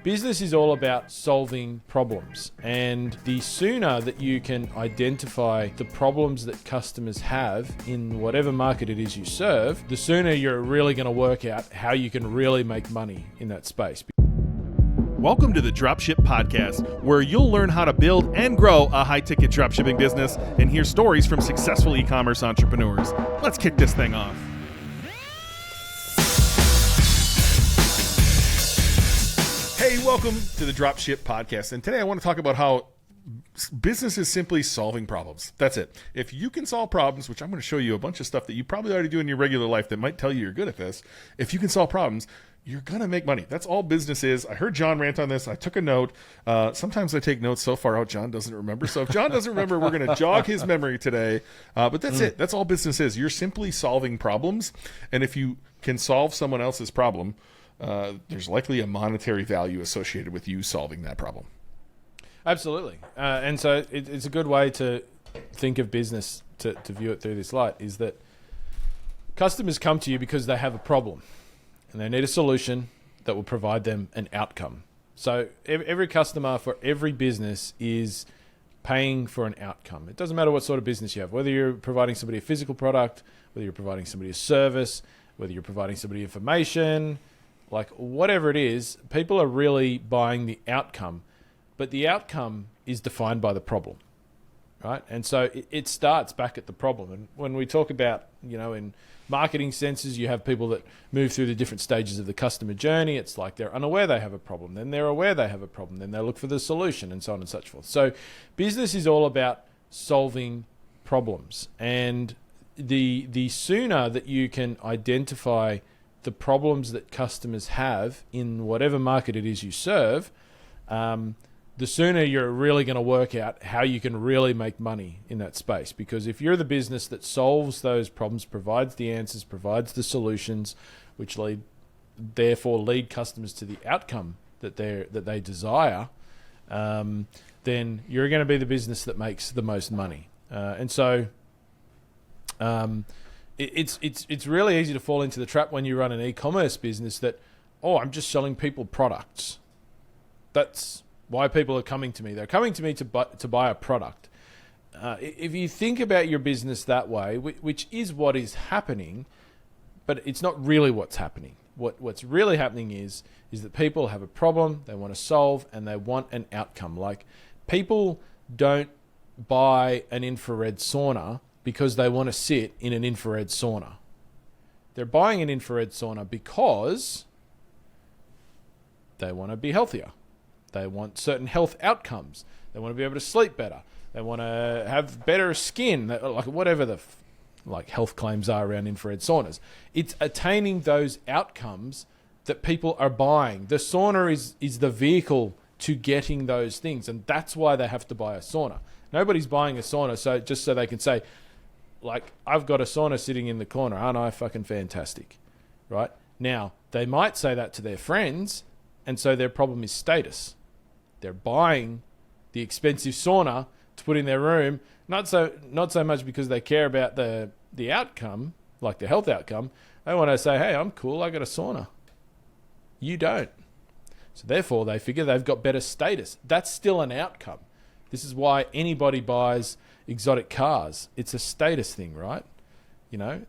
Business is all about solving problems, and the sooner that you can identify the problems that customers have in whatever market it is you serve, the sooner you're really going to work out how you can really make money in that space. Welcome to the Dropship Podcast, where you'll learn how to build and grow a high-ticket dropshipping business and hear stories from successful e-commerce entrepreneurs. Let's kick this thing off. Hey, welcome to the Dropship Podcast. And today I want to talk about how business is simply solving problems. That's it. If you can solve problems, which I'm going to show you a bunch of stuff that you probably already do in your regular life that might tell you you're good at this. If you can solve problems, you're going to make money. That's all business is. I heard John rant on this. I took a note. Sometimes I take notes so far out John doesn't remember. So if John doesn't remember, we're going to jog his memory today. But that's it. That's all business is. You're simply solving problems. And if you can solve someone else's problem, there's likely a monetary value associated with you solving that problem. Absolutely. And so it's a good way to think of business, to view it through this light, is that customers come to you because they have a problem and they need a solution that will provide them an outcome. So every customer for every business is paying for an outcome. It doesn't matter what sort of business you have, whether you're providing somebody a physical product, whether you're providing somebody a service, whether you're providing somebody information, like whatever it is, people are really buying the outcome, but the outcome is defined by the problem, right? And so it starts back at the problem. And when we talk about, in marketing senses, you have people that move through the different stages of the customer journey. It's like they're unaware they have a problem, then they're aware they have a problem, then they look for the solution, and so on and so forth. So business is all about solving problems. And the sooner that you can identify the problems that customers have in whatever market it is you serve, the sooner you're really going to work out how you can really make money in that space. Because if you're the business that solves those problems, provides the answers, provides the solutions, which therefore lead customers to the outcome that they desire, then you're going to be the business that makes the most money. It's really easy to fall into the trap when you run an e-commerce business that, I'm just selling people products. That's why people are coming to me. They're coming to me to buy a product. If you think about your business that way, which is what is happening, but it's not really what's happening. What's really happening is that people have a problem they want to solve and they want an outcome. Like, people don't buy an infrared sauna because they want to sit in an infrared sauna. They're buying an infrared sauna because they want to be healthier. They want certain health outcomes. They want to be able to sleep better. They want to have better skin, like whatever the health claims are around infrared saunas. It's attaining those outcomes that people are buying. The sauna is the vehicle to getting those things, and that's why they have to buy a sauna. Nobody's buying a sauna so they can say, I've got a sauna sitting in the corner, aren't I fucking fantastic, right? Now, they might say that to their friends, and so their problem is status. They're buying the expensive sauna to put in their room, not so much because they care about the outcome, like the health outcome. They want to say, hey, I'm cool, I got a sauna. You don't. So therefore, they figure they've got better status. That's still an outcome. This is why anybody buys exotic cars. It's a status thing, right?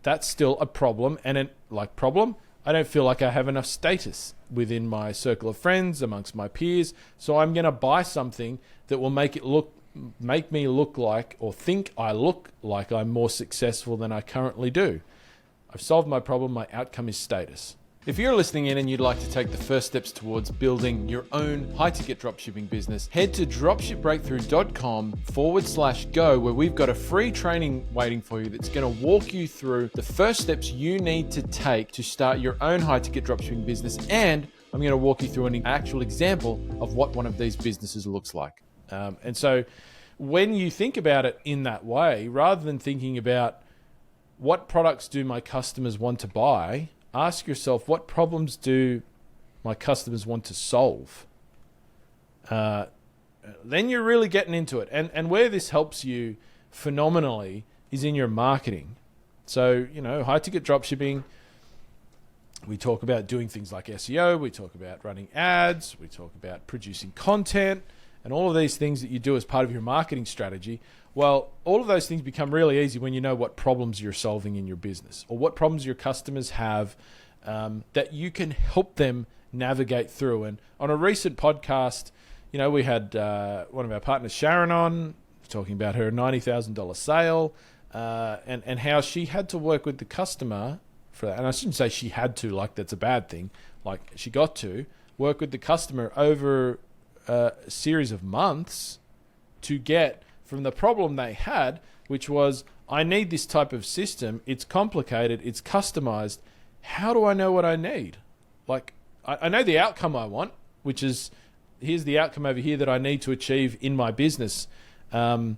That's still a problem. And problem, I don't feel like I have enough status within my circle of friends, amongst my peers. So I'm going to buy something that will make me look like, or think I look like, I'm more successful than I currently do. I've solved my problem. My outcome is status. If you're listening in and you'd like to take the first steps towards building your own high-ticket dropshipping business, head to dropshipbreakthru.com/go, where we've got a free training waiting for you that's going to walk you through the first steps you need to take to start your own high-ticket dropshipping business. And I'm going to walk you through an actual example of what one of these businesses looks like. And so when you think about it in that way, rather than thinking about what products do my customers want to buy, ask yourself, what problems do my customers want to solve? Then you're really getting into it. And where this helps you phenomenally is in your marketing. So, high ticket dropshipping, We talk about doing things like SEO. We talk about running ads. We talk about producing content and all of these things that you do as part of your marketing strategy. Well, all of those things become really easy when you know what problems you're solving in your business or what problems your customers have that you can help them navigate through. And on a recent podcast, we had one of our partners, Sharon, on talking about her $90,000 sale and how she had to work with the customer for that. And I shouldn't say she had to, like that's a bad thing. Like she got to work with the customer over a series of months to get from the problem they had, which was, I need this type of system. It's complicated. It's customized. How do I know what I need? Like, I know the outcome I want, which is, here's the outcome over here that I need to achieve in my business, with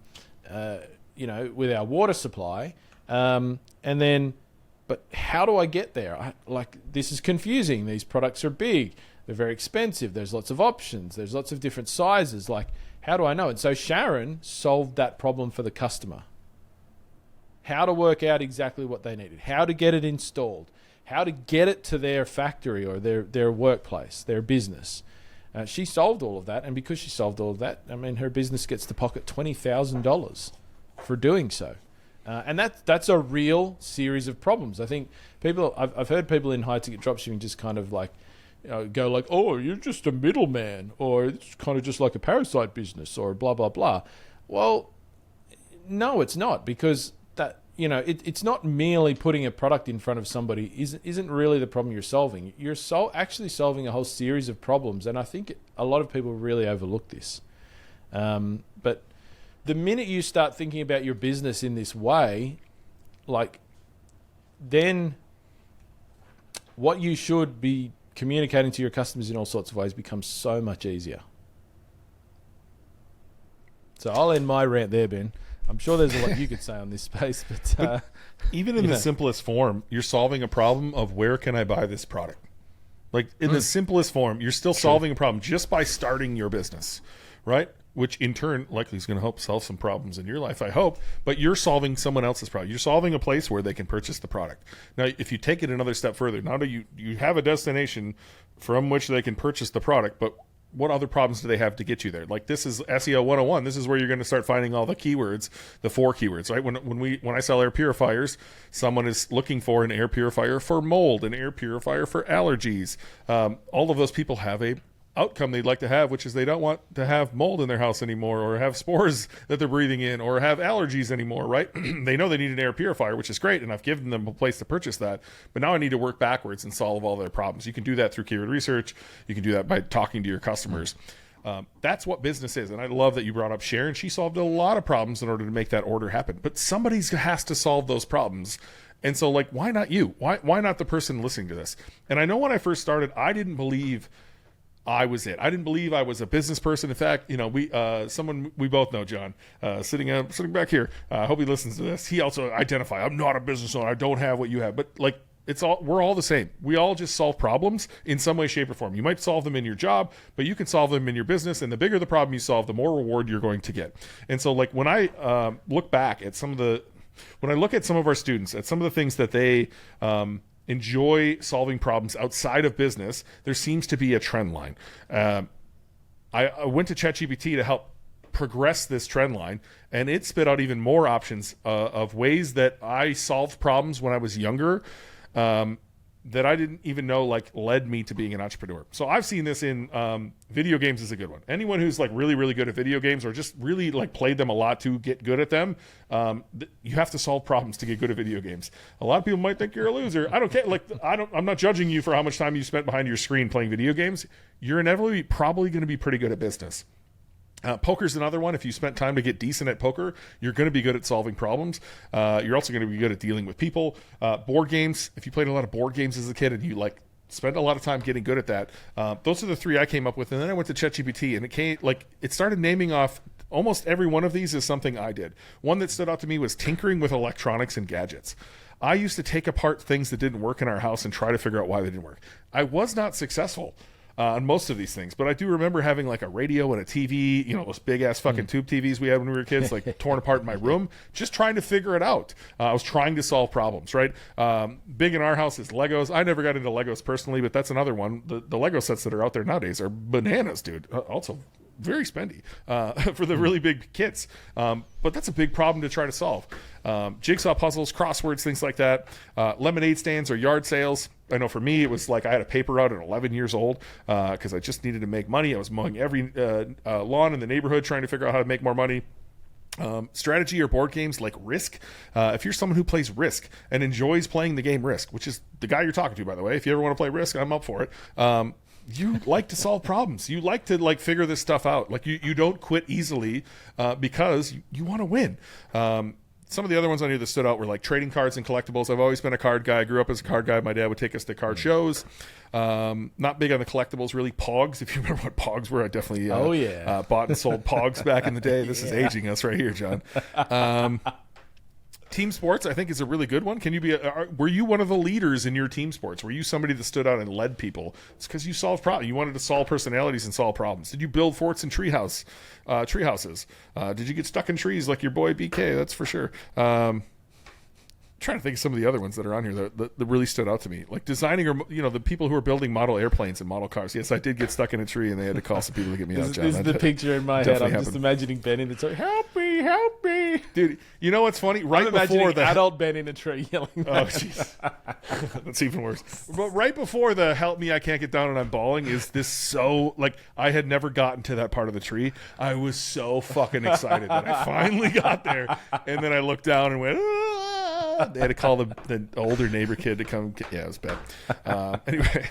our water supply. But how do I get there? This is confusing. These products are big. They're very expensive. There's lots of options. There's lots of different sizes. Like, how do I know? And so Sharon solved that problem for the customer. How to work out exactly what they needed. How to get it installed. How to get it to their factory or their workplace, their business. She solved all of that. And because she solved all of that, her business gets to pocket $20,000 for doing so. And that's a real series of problems. I think I've heard people in high ticket dropshipping just kind of like, go like, oh, you're just a middleman, or it's kind of just like a parasite business, or blah, blah, blah. Well, no, it's not, because that, it's not merely putting a product in front of somebody isn't really the problem you're solving. You're actually solving a whole series of problems. And I think a lot of people really overlook this. But the minute you start thinking about your business in this way, then what you should be communicating to your customers in all sorts of ways becomes so much easier. So I'll end my rant there, Ben. I'm sure there's a lot you could say on this space, but even in the simplest form, you're solving a problem of where can I buy this product? Like in the simplest form, you're still solving a problem just by starting your business, right? Which in turn likely is going to help solve some problems in your life, I hope, but you're solving someone else's problem. You're solving a place where they can purchase the product. Now, if you take it another step further, not only you have a destination from which they can purchase the product, but what other problems do they have to get you there? Like, this is SEO 101. This is where you're going to start finding all the keywords, the 4 keywords, right? When I sell air purifiers, someone is looking for an air purifier for mold, an air purifier for allergies. All of those people have a outcome they'd like to have, which is they don't want to have mold in their house anymore, or have spores that they're breathing in, or have allergies anymore, right? They know they need an air purifier, which is great, and I've given them a place to purchase that, but now I need to work backwards and solve all their problems. You can do that through keyword research. You can do that by talking to your customers. That's what business is, and I love that you brought up Sharon. She solved a lot of problems in order to make that order happen, but somebody has to solve those problems. And so, why not you? Why not the person listening to this? And I know when I first started, I didn't believe I was it. I didn't believe I was a business person. In fact, someone we both know, John, sitting back here. I hope he listens to this. He also identified, I'm not a business owner. I don't have what you have. But we're all the same. We all just solve problems in some way, shape, or form. You might solve them in your job, but you can solve them in your business. And the bigger the problem you solve, the more reward you're going to get. And so, when I look back at some of our students, at some of the things that they enjoy solving problems outside of business, there seems to be a trend line. I went to ChatGPT to help progress this trend line, and it spit out even more options of ways that I solved problems when I was younger that I didn't even know led me to being an entrepreneur. So I've seen this in video games is a good one. Anyone who's really, really good at video games, or just really played them a lot to get good at them, you have to solve problems to get good at video games. A lot of people might think you're a loser. I don't care. I'm not judging you for how much time you spent behind your screen playing video games. You're inevitably probably going to be pretty good at business. Poker's another one. If you spent time to get decent at poker, you're going to be good at solving problems. You're also going to be good at dealing with people. Board games, if you played a lot of board games as a kid and you spent a lot of time getting good at that, those are the 3 I came up with. And then I went to ChatGPT, and it started naming off almost every one of these is something I did. One that stood out to me was tinkering with electronics and gadgets. I used to take apart things that didn't work in our house and try to figure out why they didn't work. I was not successful. on most of these things. But I do remember having like a radio and a TV, those big ass fucking tube TVs we had when we were kids, like torn apart in my room, just trying to figure it out. I was trying to solve problems, right? Big in our house is Legos. I never got into Legos personally, but that's another one. The Lego sets that are out there nowadays are bananas, dude. Also very spendy for the really big kits. But that's a big problem to try to solve. Jigsaw puzzles, crosswords, things like that. Lemonade stands or yard sales. I know for me, it was like I had a paper route at 11 years old because I just needed to make money. I was mowing every lawn in the neighborhood trying to figure out how to make more money. Strategy or board games like Risk. If you're someone who plays Risk and enjoys playing the game Risk, which is the guy you're talking to, by the way, if you ever want to play Risk, I'm up for it. You like to solve problems. You like to figure this stuff out. Like you don't quit easily because you want to win. Some of the other ones on here that stood out were like trading cards and collectibles. I've always been a card guy. I grew up as a card guy. My dad would take us to card shows. Not big on the collectibles, really. Pogs, if you remember what Pogs were, I definitely bought and sold Pogs back in the day. This is aging us right here, John. Team sports, I think, is a really good one. Can you were you one of the leaders in your team sports? Were you somebody that stood out and led people? It's because you solved problems. You wanted to solve personalities and solve problems. Did you build forts and treehouses? Did you get stuck in trees like your boy BK? That's for sure. Trying to think of some of the other ones that are on here that really stood out to me, like designing or the people who are building model airplanes and model cars. Yes, I did get stuck in a tree and they had to call some people to get me out. John, this is the picture in my head. I'm just imagining Ben in the tree. Help me, dude. You know what's funny? Right I'm before the adult Ben in a tree yelling. Oh jeez, that's even worse. But right before the "help me, I can't get down and I'm bawling" is this so like I had never gotten to that part of the tree. I was so fucking excited that I finally got there, and then I looked down and went. They had to call the older neighbor kid to come. Yeah, it was bad. Anyway,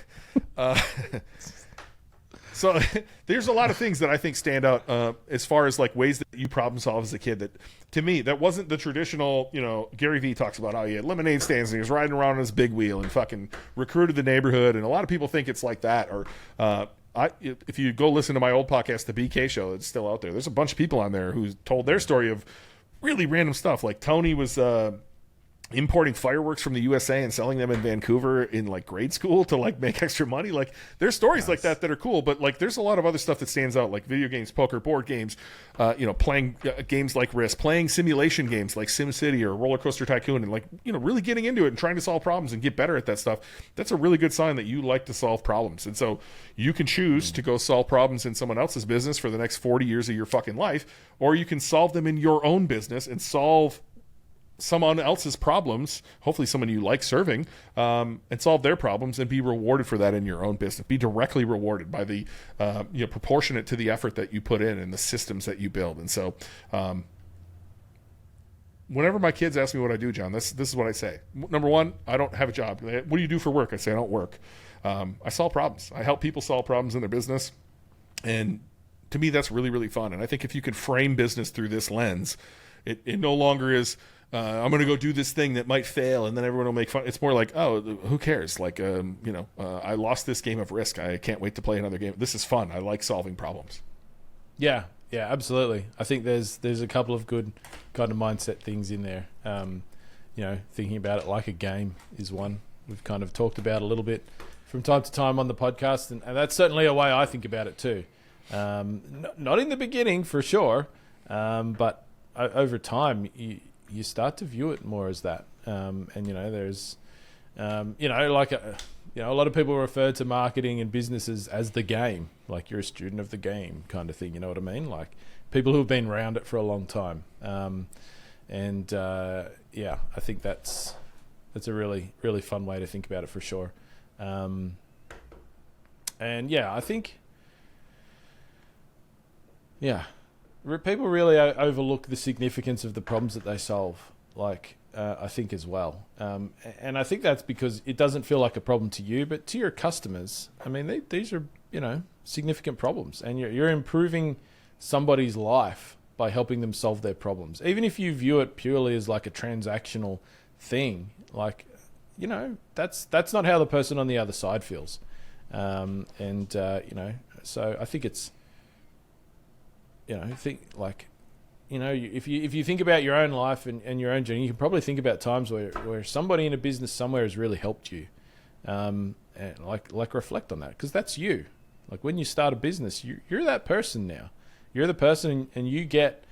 so there's a lot of things that I think stand out as far as like ways that you problem solve as a kid. That to me, that wasn't the traditional. Gary Vee talks about how he had lemonade stands and he was riding around on his big wheel and fucking recruited the neighborhood. And a lot of people think it's like that. Or if you go listen to my old podcast, the BK Show, it's still out there. There's a bunch of people on there who told their story of really random stuff. Like Tony was. Importing fireworks from the USA and selling them in Vancouver in like grade school to like make extra money. Like there's stories like that are cool, but like there's a lot of other stuff that stands out, like video games, poker, board games, playing games like Risk, playing simulation games like SimCity or Roller Coaster Tycoon, and like really getting into it and trying to solve problems and get better at that stuff. That's a really good sign that you like to solve problems. And so you can choose to go solve problems in someone else's business for the next 40 years of your fucking life, or you can solve them in your own business and solve someone else's problems, hopefully someone you like serving, and solve their problems and be rewarded for that in your own business. Be directly rewarded by the proportionate to the effort that you put in and the systems that you build. And so whenever my kids ask me what I do, John, this is what I say. Number one, I don't have a job. What do you do for work? I say I don't work. I solve problems. I help people solve problems in their business. And to me, that's really, really fun. And I think if you can frame business through this lens, it no longer is, I'm going to go do this thing that might fail and then everyone will make fun. It's more like, oh, who cares? Like, I lost this game of Risk. I can't wait to play another game. This is fun. I like solving problems. Yeah, absolutely. I think there's a couple of good kind of mindset things in there. Thinking about it like a game is one we've kind of talked about a little bit from time to time on the podcast. And that's certainly a way I think about it too. Not in the beginning for sure. But over time, you start to view it more as that. There's, a lot of people refer to marketing and businesses as the game, like you're a student of the game kind of thing. You know what I mean? Like people who have been around it for a long time. I think that's a really, really fun way to think about it for sure. I think, people really overlook the significance of the problems that they solve, I think as well. And I think that's because it doesn't feel like a problem to you, but to your customers, I mean, these are, significant problems. And you're improving somebody's life by helping them solve their problems. Even if you view it purely as like a transactional thing, that's not how the person on the other side feels. So I think it's, if you think about your own life and your own journey, you can probably think about times where somebody in a business somewhere has really helped you, and reflect on that, because that's you. Like when you start a business, you're that person now. You're the person, and you get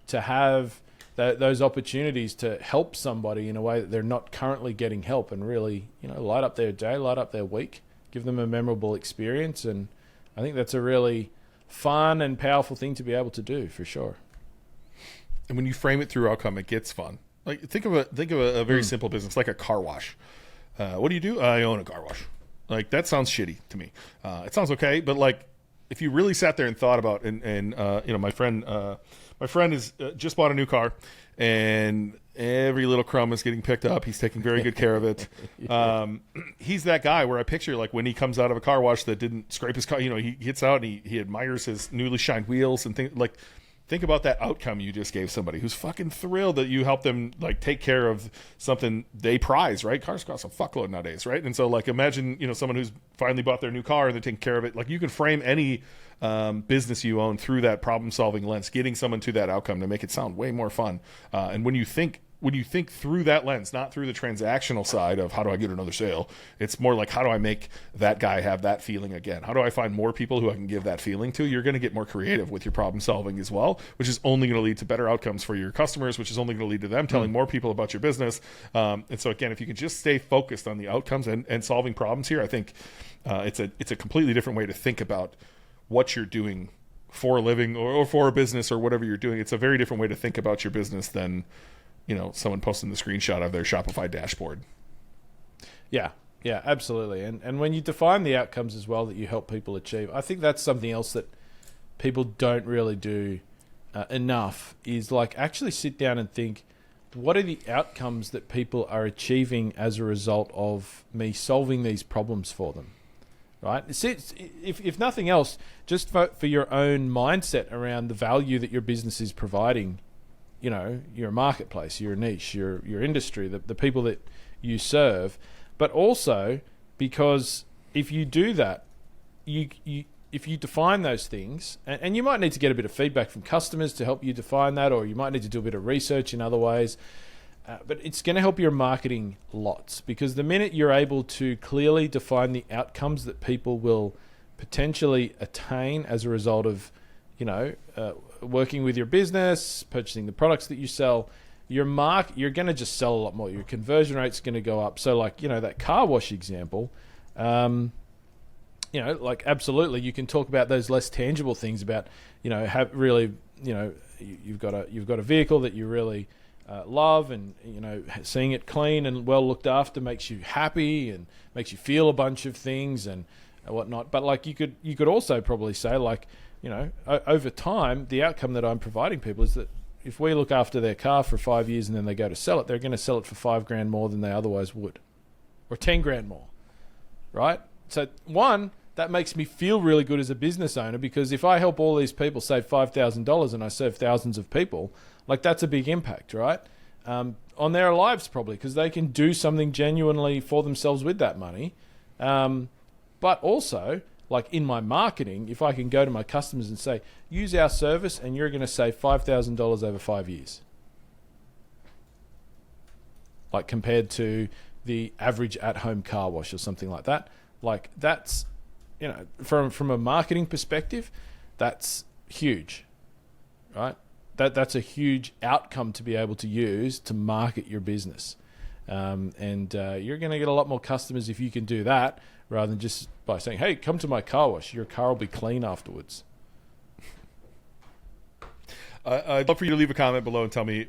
to have those opportunities to help somebody in a way that they're not currently getting help, and really, light up their day, light up their week, give them a memorable experience. And I think that's a really fun and powerful thing to be able to do, for sure. And when you frame it through outcome, it gets fun. Like think of a very simple business, like a car wash. What do? I own a car wash. Like that sounds shitty to me. It sounds okay, but like if you really sat there and thought about, and my friend is just bought a new car, and every little crumb is getting picked up. He's taking very good care of it. He's that guy where I picture like when he comes out of a car wash that didn't scrape his car. He gets out and he admires his newly shined wheels and things like. Think about that outcome you just gave somebody who's fucking thrilled that you helped them like take care of something they prize, right? Cars cost a fuckload nowadays, right? And so like imagine, someone who's finally bought their new car and they're taking care of it. Like you can frame any business you own through that problem solving lens, getting someone to that outcome to make it sound way more fun. And when you think through that lens, not through the transactional side of how do I get another sale, it's more like how do I make that guy have that feeling again? How do I find more people who I can give that feeling to? You're going to get more creative with your problem solving as well, which is only going to lead to better outcomes for your customers, which is only going to lead to them telling more people about your business. And so again, if you can just stay focused on the outcomes and solving problems here, I think it's a completely different way to think about what you're doing for a living or for a business or whatever you're doing. It's a very different way to think about your business than someone posting the screenshot of their Shopify dashboard. Yeah, absolutely. And when you define the outcomes as well that you help people achieve, I think that's something else that people don't really do enough, is like actually sit down and think, what are the outcomes that people are achieving as a result of me solving these problems for them, right? If nothing else, just for your own mindset around the value that your business is providing, your marketplace, your niche, your industry, the people that you serve, but also because if you do that, if you define those things, and you might need to get a bit of feedback from customers to help you define that, or you might need to do a bit of research in other ways, but it's going to help your marketing lots, because the minute you're able to clearly define the outcomes that people will potentially attain as a result of, working with your business, purchasing the products that you sell, you're going to just sell a lot more. Your conversion rate's going to go up. So like, that car wash example, like absolutely you can talk about those less tangible things about, have really, you've got a vehicle that you really love, and, seeing it clean and well looked after makes you happy and makes you feel a bunch of things and whatnot. But like you could also probably say like, over time, the outcome that I'm providing people is that if we look after their car for 5 years and then they go to sell it, they're going to sell it for $5,000 more than they otherwise would, or $10,000 more, right? So one, that makes me feel really good as a business owner, because if I help all these people save $5,000 and I serve thousands of people, like that's a big impact, right? On their lives probably, because they can do something genuinely for themselves with that money. But also, like in my marketing, if I can go to my customers and say, use our service and you're going to save $5,000 over 5 years. Like compared to the average at-home car wash or something like that. Like that's, from a marketing perspective, that's huge, right? That's a huge outcome to be able to use to market your business. And you're going to get a lot more customers if you can do that, rather than just by saying, hey, come to my car wash. Your car will be clean afterwards. I'd love for you to leave a comment below and tell me,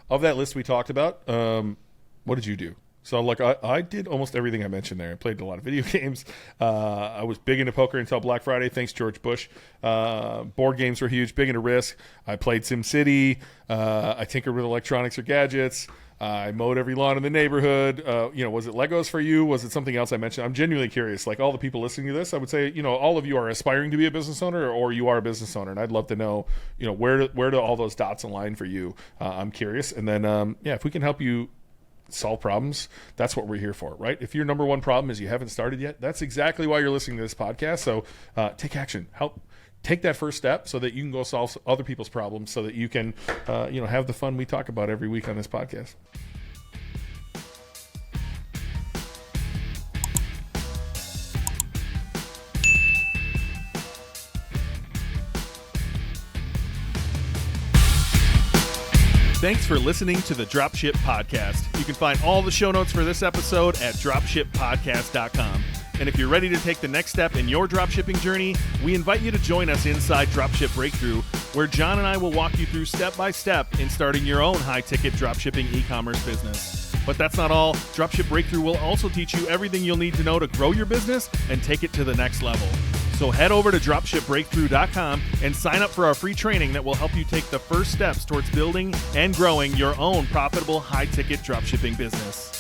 of that list we talked about, what did you do? So like I did almost everything I mentioned there. I played a lot of video games. I was big into poker until Black Friday. Thanks, George Bush. Board games were huge. Big into Risk. I played SimCity. I tinkered with electronics or gadgets. I mowed every lawn in the neighborhood. Was it Legos for you? Was it something else I mentioned? I'm genuinely curious. Like all the people listening to this, I would say, all of you are aspiring to be a business owner, or you are a business owner, and I'd love to know, where do all those dots align for you? I'm curious. And then, if we can help you solve problems, that's what we're here for, right? If your number one problem is you haven't started yet, that's exactly why you're listening to this podcast. So take action. Take that first step so that you can go solve other people's problems, so that you can, have the fun we talk about every week on this podcast. Thanks for listening to the Dropship Podcast. You can find all the show notes for this episode at dropshippodcast.com. And if you're ready to take the next step in your dropshipping journey, we invite you to join us inside Dropship Breakthru, where John and I will walk you through step by step in starting your own high-ticket dropshipping e-commerce business. But that's not all. Dropship Breakthru will also teach you everything you'll need to know to grow your business and take it to the next level. So head over to dropshipbreakthru.com and sign up for our free training that will help you take the first steps towards building and growing your own profitable high-ticket dropshipping business.